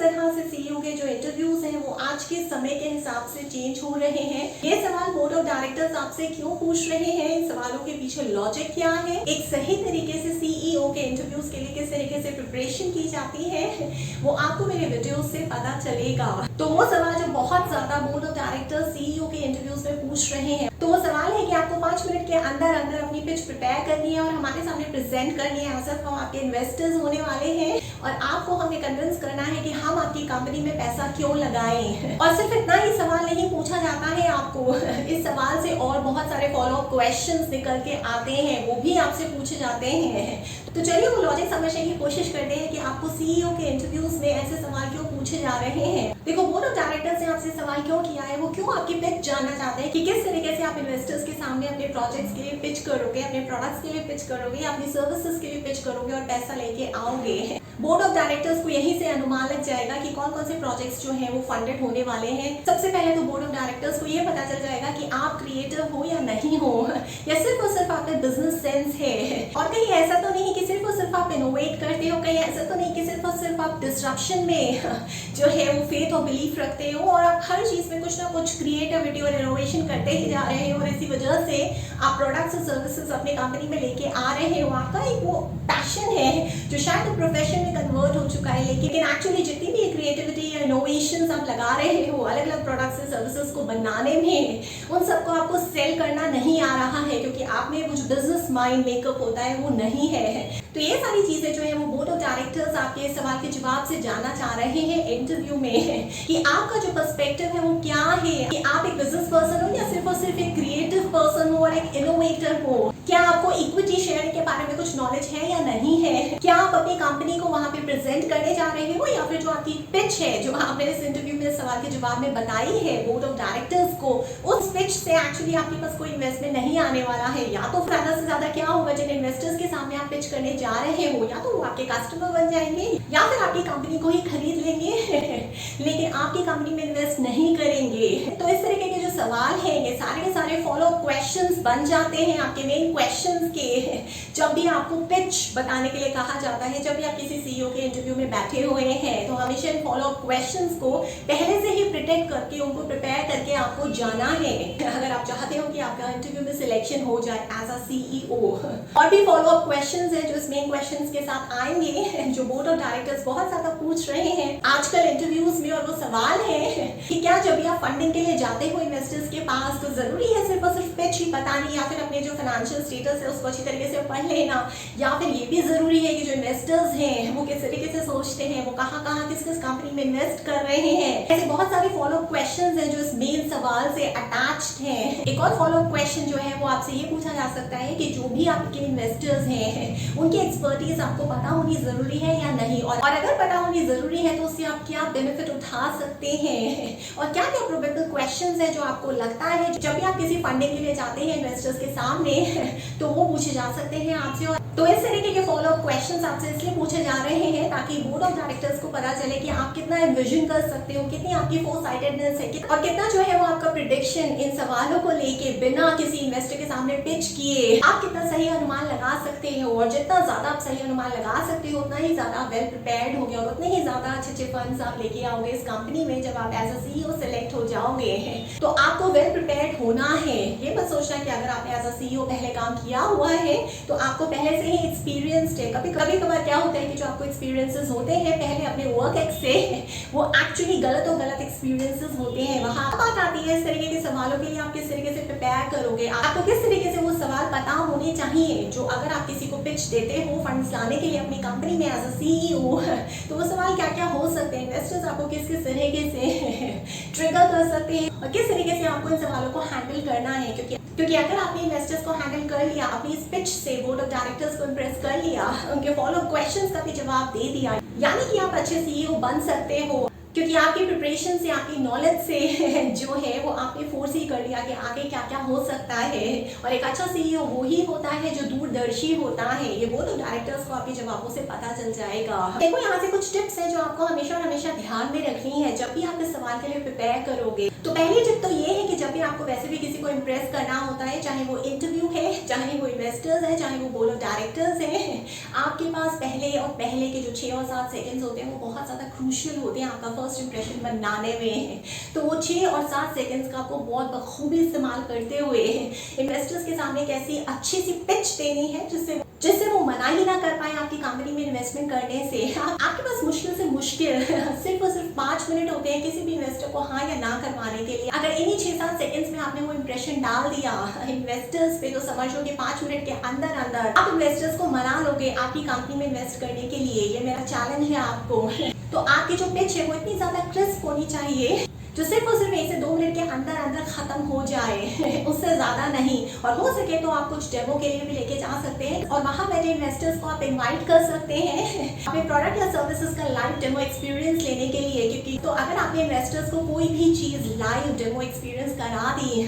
तरह से सीईओ के जो इंटरव्यूज हैं वो आज के समय के हिसाब से चेंज हो रहे हैं। ये सवाल बोर्ड ऑफ डायरेक्टर्स आपसे क्यों पूछ रहे हैं, इन सवालों के पीछे लॉजिक क्या है, एक सही तरीके से सीईओ के इंटरव्यूज के लिए किस तरीके से प्रिपरेशन की जाती है, वो आपको मेरे वीडियो से पता चलेगा। तो वो सवाल जो बहुत ज्यादा बोर्ड ऑफ डायरेक्टर्स सीईओ के इंटरव्यूज में पूछ रहे हैं, तो वो सवाल है कि आपको 5 मिनट के अंदर अंदर अपनी पिच प्रिपेयर करनी है और हमारे सामने प्रेजेंट करनी है। एज हम आपके इन्वेस्टर्स होने वाले हैं और आपको हमें कन्विंस करना है कि हम आपकी कंपनी में पैसा क्यों लगाएं। और सिर्फ इतना ही सवाल नहीं पूछा जाता है आपको, इस सवाल से और बहुत सारे फॉलो अप क्वेश्चंस निकल के आते हैं, वो भी आपसे पूछे जाते हैं। तो चलिए वो लॉजिक समझने की कोशिश करते हैं कि आपको सीईओ के इंटरव्यूज में ऐसे सवाल क्यों पूछे जा रहे हैं। देखो, बोर्ड ऑफ डायरेक्टर्स ने आपसे सवाल क्यों किया है, वो क्यों आपकी पिच जानना चाहते हैं कि किस तरीके से आप इन्वेस्टर्स के सामने अपने प्रोजेक्ट्स के लिए पिच करोगे, अपने प्रोडक्ट्स के लिए पिच करोगे, अपनी सर्विसेज के लिए पिच करोगे और पैसा लेके आओगे। बोर्ड ऑफ डायरेक्टर्स को यहीं से अनुमान लग जाएगा कि कौन कौन से प्रोजेक्ट्स जो हैं वो फंडेड होने वाले हैं। सबसे पहले तो बोर्ड ऑफ डायरेक्टर्स को ये पता चल जाएगा कि आप क्रिएटर हो या नहीं हो, या सिर्फ और सिर्फ आपका बिजनेस सेंस है। और कहीं ऐसा तो नहीं कि सिर्फ और सिर्फ आप इनोवेट करते हो, कहीं ऐसा तो नहीं कि सिर्फ और सिर्फ आप डिस्ट्रप्शन में जो है वो फेथ और बिलीफ रखते हो और आप हर चीज में कुछ ना कुछ क्रिएटिविटी और इनोवेशन करते ही जा रहे हो और इसी वजह से आप प्रोडक्ट्स और सर्विसेज अपने कंपनी में लेके आ रहे हो। आपका एक वो पैशन है जो शायद प्रोफेशन में कन्वर्ट हो चुका है, लेकिन एक्चुअली जितनी भी क्रिएटिविटी या इनोवेशन आप लगा रहे हो अलग अलग प्रोडक्ट्स और सर्विसेज को बनाने में, उन सबको आपको सेल करना नहीं आ रहा है, क्योंकि आप में वो जो बिजनेस माइंड मेकअप होता है वो नहीं है। तो ये सारी चीजें जो है वो बोर्ड ऑफ डायरेक्टर्स आपके सवाल के जवाब से जानना चाह रहे हैं इंटरव्यू में, कि आपका जो पर्सपेक्टिव है वो क्या है, कि आप एक बिजनेस पर्सन हो या सिर्फ और सिर्फ एक क्रिएटिव पर्सन हो और एक इनोवेटर हो। क्या आपको इक्विटी शेयर के बारे में कुछ नॉलेज है या नहीं है, क्या आप अपनी कंपनी को वहां पे प्रेजेंट करने जा रहे हो, या फिर जो आपकी पिच है जो आपने इस इंटरव्यू में सवाल के जवाब में बताई है बोर्ड ऑफ डायरेक्टर्स को, उस पिच से एक्चुअली आपके पास कोई इन्वेस्टमेंट नहीं आने वाला है। या तो ज्यादा से ज्यादा क्या होगा, जिन इन्वेस्टर्स के सामने आप पिच करने जा रहे हो या तो वो आपके कस्टमर बन जाएंगे या फिर आपकी कंपनी को ही खरीद लेंगे लेकिन आपकी कंपनी में इन्वेस्ट नहीं करेंगे। तो इस तरीके के जो सवाल हैं ये सारे के सारे फॉलो अप क्वेश्चंस बन जाते हैं आपके मेन क्वेश्चंस के, जब भी आपको पिच बताने के लिए कहा जाता है। जब भी आप किसी सीईओ के इंटरव्यू में बैठे हुए हैं तो हमेशा इन फॉलो अप क्वेश्चंस को पहले से ही प्रिटेक्ट करके उनको प्रिपेयर करके आपको जाना है, अगर आप चाहते हो कि आपका इंटरव्यू में सिलेक्शन हो जाए एज अ सीईओ। और भी फॉलो अप क्वेश्चंस हैं जो इस मेन क्वेश्चंस के साथ आएंगे, जो बोर्ड ऑफ डायरेक्टर्स बहुत ज्यादा पूछ रहे हैं आजकल इंटरव्यूज में। और वो सवाल है कि क्या जब भी आप फंडिंग के लिए जाते हो इन्वेस्टर्स के पास तो जरूरी है सिर्फ और सिर्फ पिच ही बतानी, या फिर अपने जो फाइनेंशियल स्टेटस है उसको अच्छी तरीके से पढ़ लेना, या फिर ये भी जरूरी है कि जो इन्वेस्टर्स हैं वो किस तरीके से सोचते हैं, वो कहाँ कहाँ किस किस कंपनी में इन्वेस्ट कर रहे हैं। ऐसे बहुत सारे फॉलो अप क्वेश्चंस हैं जो इस मेन सवाल से अटैच्ड हैं। एक और फॉलो अप क्वेश्चन जो है वो आपसे ये पूछा जा सकता है कि जो भी आपके इन्वेस्टर्स हैं उनकी एक्सपर्टीज आपको पता होनी जरूरी है या नहीं, और अगर पता होनी जरूरी है तो उससे आप क्या बेनिफिट उठा सकते हैं, और क्या क्या प्रोबेबल क्वेश्चंस हैं जो आपको लगता है जब भी आप किसी फंडिंग के लिए जाते हैं इन्वेस्टर्स के सामने तो वो पूछे जा सकते हैं आपसे। तो इस तरीके के फॉलो अप क्वेश्चंस आपसे इसलिए पूछे जा रहे हैं ताकि बोर्ड ऑफ डायरेक्टर्स को पता चले कि आप कितना एनविजन कर सकते हो, कितनी आपकी फोरसाइटेडनेस है, और कितना जो है वो आपका प्रेडिक्शन इन सवालों को लेके बिना किसी इन्वेस्टर के सामने पिच किए आप कितना सही अनुमान लगा सकते हो। और जितना ज्यादा आप सही अनुमान लगा सकते हो उतना ही ज्यादा वेल प्रिपेयर्ड होगे और उतने ही ज्यादा अच्छे फंड्स आप लेके आओगे इस कंपनी में जब आप एज अ सीईओ सेलेक्ट हो जाओगे। तो आपको वेल प्रिपेयर्ड होना है, ये मत सोचना कि अगर आपने एज अ सीईओ पहले काम किया हुआ है तो आपको पहले से ही एक्सपीरियंस्ड है। कभी कभार क्या होता है कि जो आपको एक्सपीरियंसेस होते हैं पहले अपने वर्क एक्स से, वो एक्चुअली गलत एक्सपीरियंसेस होते हैं। वहां बात आती है इस तरीके के सवालों के लिए आप किस तरीके से प्रिपेयर करोगे, आपको किस तरीके से वो सवाल पता होने चाहिए जो अगर आप किसी को पिच देते हो फंड्स लाने के लिए अपनी कंपनी में एज अ सीईओ, तो वो सवाल क्या क्या हो सकते हैं, इन्वेस्टर्स आपको किस किस तरीके से ट्रिगर कर सकते हैं और किस तरीके से आपको इन सवालों को हैंडल करना है। क्योंकि अगर आपने इन्वेस्टर्स को हैंडल कर लिया, अपनी इस पिच से बोर्ड ऑफ डायरेक्टर्स को इम्प्रेस कर लिया, उनके फॉलो अप क्वेश्चंस का भी जवाब दे दिया, यानी कि आप अच्छे सीईओ बन सकते हो। क्योंकि क्योंकि आपकी प्रिपरेशन से, आपकी नॉलेज से जो है वो आपने फोर्स ही कर लिया कि आगे क्या क्या हो सकता है। और एक अच्छा सीईओ वो ही होता है जो दूरदर्शी होता है। ये बोर्ड ऑफ डायरेक्टर्स को आपके जवाबों से पता चल जाएगा। देखो यहाँ से कुछ टिप्स है जो आपको हमेशा और हमेशा ध्यान में रखनी है जब भी आप इस सवाल के लिए प्रिपेयर करोगे। तो पहली टिप तो ये है कि जब भी आपको वैसे भी किसी को इम्प्रेस करना होता है, चाहे वो इंटरव्यू है, चाहे वो इन्वेस्टर्स है, चाहे वो बोर्ड ऑफ डायरेक्टर्स है, आपके पास पहले के जो 6 और 7 सेकंड्स होते हैं वो बहुत ज़्यादा क्रूशियल होते हैं आपका फर्स्ट इंप्रेशन बनाने में। तो वो 6 और 7 सेकंड्स का आपको बहुत बखूबी इस्तेमाल करते हुए इन्वेस्टर्स के सामने एक ऐसी अच्छी सी पिच देनी है जिससे वो मना ही ना कर पाए आपकी कंपनी में इन्वेस्टमेंट करने से। आपके पास मुश्किल से मुश्किल सिर्फ और सिर्फ 5 मिनट होते हैं किसी भी इन्वेस्टर को हाँ या ना करवाने के लिए। अगर इन्हीं 6-7 सेकंड्स में आपने वो इंप्रेशन डाल दिया इन्वेस्टर्स पे, तो समझ लो कि 5 मिनट के अंदर अंदर आप इन्वेस्टर्स को मना लोगे आपकी कंपनी में इन्वेस्ट करने के लिए। ये मेरा चैलेंज है आपको। तो आपकी जो पिच है वो इतनी ज्यादा क्रिस्प होनी चाहिए जो सिर्फ और सिर्फ 1 से 2 मिनट के अंदर अंदर खत्म हो जाए, उससे ज्यादा नहीं। और हो सके तो आप कुछ डेमो के लिए भी लेके जा सकते हैं और वहां बैठे इन्वेस्टर्स को आप इनवाइट कर सकते हैं अपने प्रोडक्ट या सर्विसेज का लाइव डेमो एक्सपीरियंस लेने के लिए। क्योंकि तो अगर आपने इन्वेस्टर्स को कोई भी चीज लाइव डेमो एक्सपीरियंस करा दी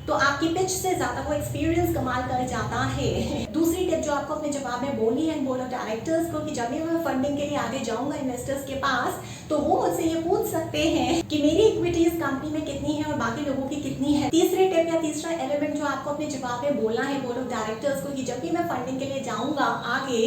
तो आपकी पिच से ज्यादा वो एक्सपीरियंस कमाल कर जाता है। दूसरी टिप जो आपको अपने जवाब में बोलनी है बोर्ड ऑफ डायरेक्टर्स को कि जब भी मैं फंडिंग के लिए आगे जाऊंगा इन्वेस्टर्स के पास, तो वो मुझसे ये पूछ सकते हैं कि मेरी इक्विटी इस कंपनी में कितनी है और बाकी लोगों की कितनी है। तीसरी टिप या तीसरा एलिमेंट जो आपको अपने जवाब में बोलना है बोर्ड ऑफ डायरेक्टर्स को कि जब भी मैं फंडिंग के लिए जाऊंगा आगे,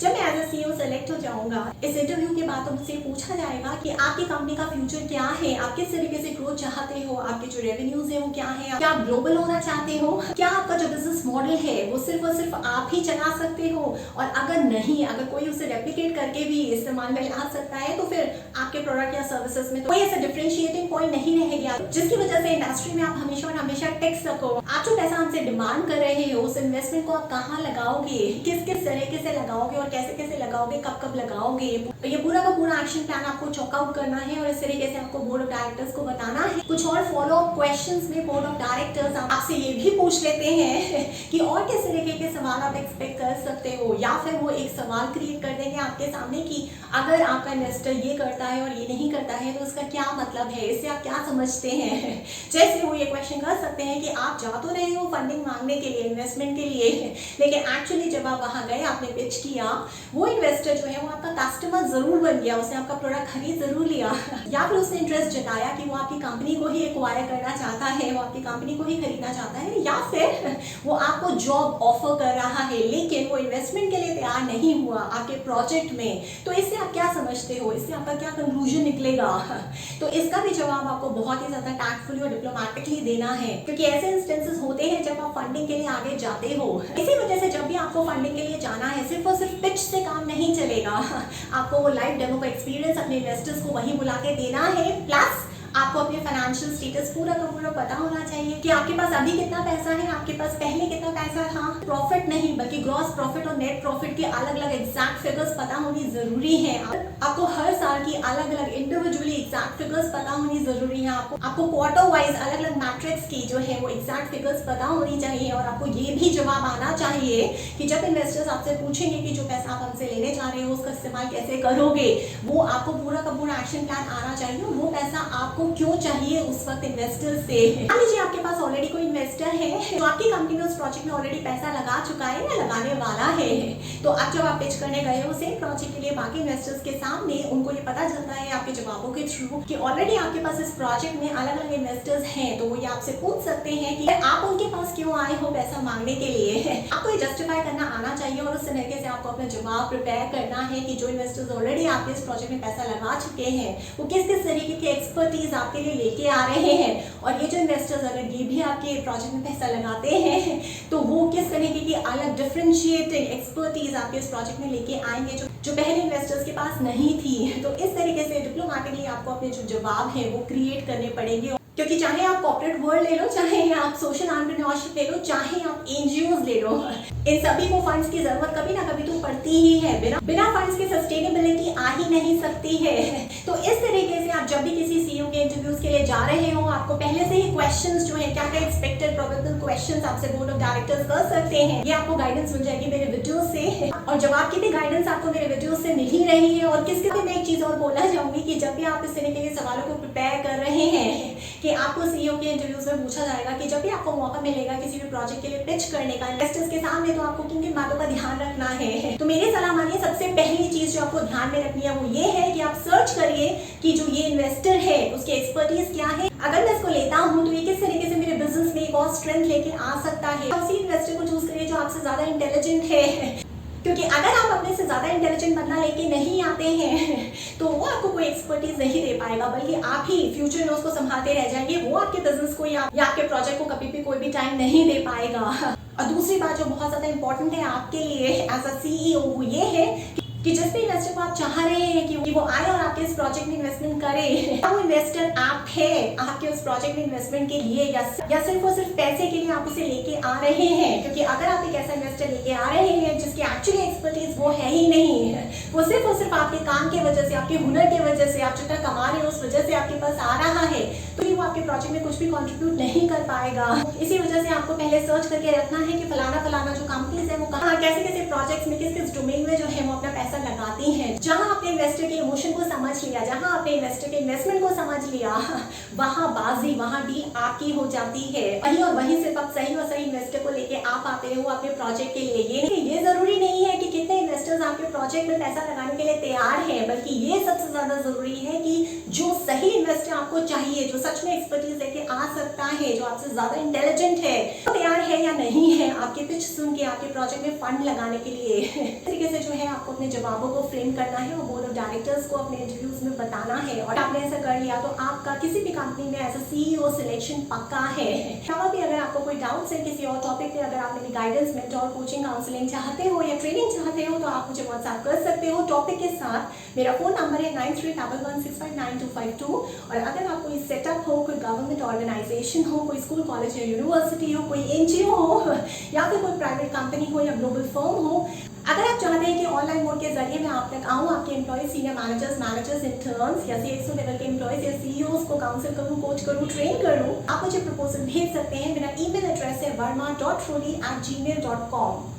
जब मैं एज ए सीईओ सेलेक्ट हो जाऊंगा, इस इंटरव्यू के बाद मुझसे पूछा जाएगा कि आपकी कंपनी का फ्यूचर क्या है, आप किस तरीके से ग्रोथ चाहते हो, आपके जो रेवेन्यूज है वो क्या है, क्या आप ग्लोबल होना चाहते हो, क्या आपका जो बिजनेस मॉडल है वो सिर्फ और सिर्फ आप ही चला सकते हो, और अगर नहीं, अगर कोई उसे रेप्लिकेट करके भी इस्तेमाल में ला सकता है तो फिर आपके प्रोडक्ट या सर्विसेज में कोई ऐसा डिफरेंशिएटिंग पॉइंट नहीं रहेगा जिसकी वजह से इंडस्ट्री में आप हमेशा और हमेशा टिक सको। आप जो पैसा हमसे डिमांड कर रहे हो उस इन्वेस्टमेंट को आप कहाँ लगाओगे, किस किस तरीके से लगाओगे और कैसे कैसे लगाओगे, कब कब लगाओगे, ये पूरा का पूरा एक्शन प्लान आपको चॉकआउट करना है और इस तरीके से आपको बोर्ड ऑफ डायरेक्टर्स को बताना है। कुछ और फॉलो अप क्वेश्चंस में बोर्ड ऑफ डायरेक्टर्स आपसे ये भी पूछ लेते हैं कि और किस तरीके के सवाल आप एक्सपेक्ट कर सकते हो, या फिर वो एक सवाल क्रिएट कर देंगे आपके सामने कि अगर आपका इन्वेस्टर ये करता है और ये नहीं करता है तो उसका क्या मतलब है, इससे आप क्या समझते हैं। जैसे वो ये क्वेश्चन कर सकते हैं कि आप जा तो रहे हो फंडिंग मांगने के लिए, इन्वेस्टमेंट के लिए, लेकिन एक्चुअली जब आप वहां गए, आपने पिच किया, वो इन्वेस्टर जो है वो आपका कस्टमर जरूर बन गया, उसने आपका प्रोडक्ट खरीद जरूर लिया, या फिर उसने इंटरेस्ट जताया कि वो आपकी कंपनी को ही एक्वायर करना चाहता है, वो आपकी कंपनी को ही खरीदना चाहता है, या फिर वो आपको जॉब ऑफर कर रहा है लेकिन वो इन्वेस्टमेंट के लिए तैयार नहीं हुआ आपके प्रोजेक्ट में। तो इससे आप क्या समझते हो, इससे आपका क्या कंक्लूजन निकलेगा। तो इसका भी जवाब आपको बहुत ही ज्यादा टैक्टफुली और डिप्लोमेटिकली देना है, क्योंकि ऐसे इंस्टेंसेस होते हैं जब आप फंडिंग के लिए आगे जाते हो। इसी वजह से जब भी आपको फंडिंग के लिए जाना है, सिर्फ और सिर्फ पिच से काम नहीं चलेगा, आपको वो लाइव डेमो का एक्सपीरियंस अपने इन्वेस्टर्स को वही बुला के देना है। प्लस आपको अपने फाइनेंशियल स्टेटस पूरा का पूरा पता होना चाहिए कि आपके पास अभी कितना पैसा है, आपके पास पहले कितना पैसा था। प्रॉफिट नहीं बल्कि ग्रॉस प्रॉफिट और नेट प्रॉफिट के अलग अलग एग्जैक्ट फिगर्स पता होनी जरूरी है। आपको हर साल की अलग अलग इंडिविजुअली एग्जैक्ट फिगर्स पता होनी जरूरी है। आपको क्वार्टर वाइज अलग अलग मैट्रिक्स की जो है वो एग्जैक्ट फिगर्स पता होनी चाहिए। और आपको ये भी जवाब आना चाहिए कि जब इन्वेस्टर्स आपसे पूछेंगे कि जो पैसा आप हमसे लेने जा रहे हो उसका इस्तेमाल कैसे करोगे, वो आपको पूरा का पूरा एक्शन प्लान आना चाहिए। वो पैसा आपको क्यों चाहिए उस वक्त इन्वेस्टर से। मान लीजिए आपके पास ऑलरेडी कोई इन्वेस्टर है जो आपकी कंपनी में उस प्रोजेक्ट में ऑलरेडी पैसा लगा चुका है या लगाने वाला है, तो अब जब आप पिच करने गए हो सेम प्रोजेक्ट के लिए बाकी इन्वेस्टर्स के सामने, उनको ये पता चलता है आपके जवाबों के थ्रू कि ऑलरेडी आपके पास इस प्रोजेक्ट में अलग अलग इन्वेस्टर्स हैं, तो वो ये आपसे पूछ सकते हैं कि आप उनके पास क्यों आए हो पैसा मांगने के लिए। आपको ये जस्टिफाई करना आना चाहिए और उस तरीके से आपको अपना जवाब प्रिपेयर करना है कि जो इन्वेस्टर्स ऑलरेडी आपके इस प्रोजेक्ट में पैसा लगा चुके हैं वो किस किस तरीके की एक्सपर्टीज आपके लिए लेके आ रहे हैं, और ये जो इन्वेस्टर्स अगर ये भी आपके प्रोजेक्ट में पैसा लगाते हैं तो वो किस तरीके की अलग डिफरेंशिएटिंग एक्सपर्टीज आपके इस प्रोजेक्ट में लेके आएंगे जो पहले इन्वेस्टर्स के पास नहीं थी। तो इस तरीके से डिप्लोमेटिकली आपको अपने जो जवाब है वो क्रिएट करने पड़ेंगे, क्योंकि चाहे आप कॉर्पोरेट वर्ल्ड ले लो, चाहे आप सोशल एंटरप्रेन्योरशिप ले लो, चाहे आप एनजीओज ले लो, इन सभी को फंड्स की जरूरत कभी ना कभी तो पड़ती ही है। बिना फंड्स की सस्टेनेबिलिटी आ ही नहीं सकती है। तो इस तरीके से आप आप जब भी किसी सीईओ के इंटरव्यूज के लिए जा रहे हो, आपको पहले से ही क्वेश्चंस जो है, क्या क्या एक्सपेक्टेड प्रोबेबल क्वेश्चंस आपसे बोर्ड ऑफ डायरेक्टर्स कर सकते हैं, ये आपको गाइडेंस मिल जाएगी मेरे वीडियो से। और जवाब की भी गाइडेंस आपको मेरे वीडियो से मिल ही रही है। और किसके भी मैं एक चीज और बोलना चाहूंगी कि जब भी आप इस तरह के सवालों को प्रिपेयर कर रहे हैं कि आपको सीईओ के इंटरव्यूज में पूछा जाएगा कि जब भी आपको मौका मिलेगा किसी भी प्रोजेक्ट के लिए पिच करने का इन्वेस्टर्स के सामने, तो आपको किन किन बातों का ध्यान रखना है। तो मेरी सलाह मानिए, सबसे पहली चीज जो आपको ध्यान में रखनी है वो ये है कि आप सर्च करिए कि जो ये इन्वेस्टर है उसकी एक्सपर्टीज क्या है। अगर मैं इसको लेता हूं तो ये किस तरीके से मेरे बिजनेस में एक और स्ट्रेंथ लेके आ सकता है। उसी इन्वेस्टर को चूज करिए जो आपसे ज्यादा इंटेलिजेंट है, क्योंकि अगर आप अपने से ज्यादा इंटेलिजेंट बंदा लेके नहीं आते हैं तो वो आपको कोई एक्सपर्टीज नहीं दे पाएगा, बल्कि आप ही फ्यूचर में उसको संभालते रह जाएंगे। वो आपके बिजनेस को या आपके प्रोजेक्ट को कभी भी कोई भी टाइम नहीं दे पाएगा। और दूसरी बात जो बहुत ज्यादा इंपॉर्टेंट है आपके लिए एज अ सीईओ वो ये है कि जिस भी इन्वेस्टर को आप चाह रहे हैं कि वो आए और आपके इस प्रोजेक्ट में इन्वेस्टमेंट करे, वो इन्वेस्टर आप है आपके उस प्रोजेक्ट में इन्वेस्टमेंट के लिए या सिर्फ और सिर्फ पैसे के लिए आप इसे लेके आ रहे हैं। क्योंकि अगर आप एक ऐसा इन्वेस्टर लेके आ रहे हैं जिसकी एक्चुअली एक्सपर्टीज वो है ही नहीं है, वो सिर्फ और सिर्फ आपके काम की वजह से, आपके हुनर की वजह से, आप जितना कमा रहे हो उस वजह से आपके पास आ रहा है, तो वो आपके प्रोजेक्ट में कुछ भी कॉन्ट्रीब्यूट नहीं कर पाएगा। इसी वजह से आपको पहले सर्च करके रखना है कि फलाना जो कंपनीज है वो कहाँ, कैसे प्रोजेक्ट्स में, किस डोमेन में जो है वो अपना पैसा लगाती हैं। जहां आपने इन्वेस्टर के इमोशन को समझ लिया, जहां आपने इन्वेस्टर के इन्वेस्टमेंट को समझ लिया, वहां बाजी, वहां डील आपकी हो जाती है। वहीं सिर्फ आप सही और सही इन्वेस्टर को लेके आ पाते हो अपने प्रोजेक्ट के लिए। ये जरूरी नहीं है कि कितने इन्वेस्टर्स आपके प्रोजेक्ट में पैसा लगाने के लिए तैयार है, बल्कि ये सबसे ज्यादा जरूरी है कि जो सही इन्वेस्टर आपको चाहिए, जो सच में एक्सपर्टीज लेके आ सकता है, जो आपसे ज्यादा इंटेलिजेंट है, तो तैयार है या नहीं है आपके पिच सुन के आपके प्रोजेक्ट में फंड लगाने के लिए। इस तरीके से जो है आपको अपने जवाबों को फ्रेम करना है, वो बोर्ड ऑफ डायरेक्टर्स को अपने इंटरव्यूज में बताना है। और आपने ऐसा कर लिया तो आपका किसी भी कंपनी में एज अ सीईओ सिलेक्शन पक्का है। भी अगर आपको कोई डाउट्स है किसी और टॉपिक पे, अगर आप मेरी गाइडेंस, मेंटोर, कोचिंग, काउंसलिंग चाहते हो या ट्रेनिंग चाहते हो, तो आप मुझे व्हाट्सएप कर सकते हो टॉपिक के साथ। मेरा फोन नंबर है 9311659252। और अगर आप कोई सेटअप हो, कोई गवर्नमेंट ऑर्गेनाइजेशन हो, कोई स्कूल, कॉलेज या यूनिवर्सिटी हो, कोई एनजीओ हो, या फिर कोई प्राइवेट कंपनी हो या ग्लोबल फर्म हो, अगर आप चाहते हैं कि ऑनलाइन मोड के जरिए मैं आप तक आऊँ, आपके एम्प्लॉय, सीनियर मैनेजर्स, इंटर्न्स या CXO लेवल के एम्प्लॉयज या CEOs को काउंसिल करूँ, कोच करूँ, ट्रेन करूँ, आप मुझे प्रपोजल भेज सकते हैं। मेरा ईमेल एड्रेस है verma.roli@gmail.com।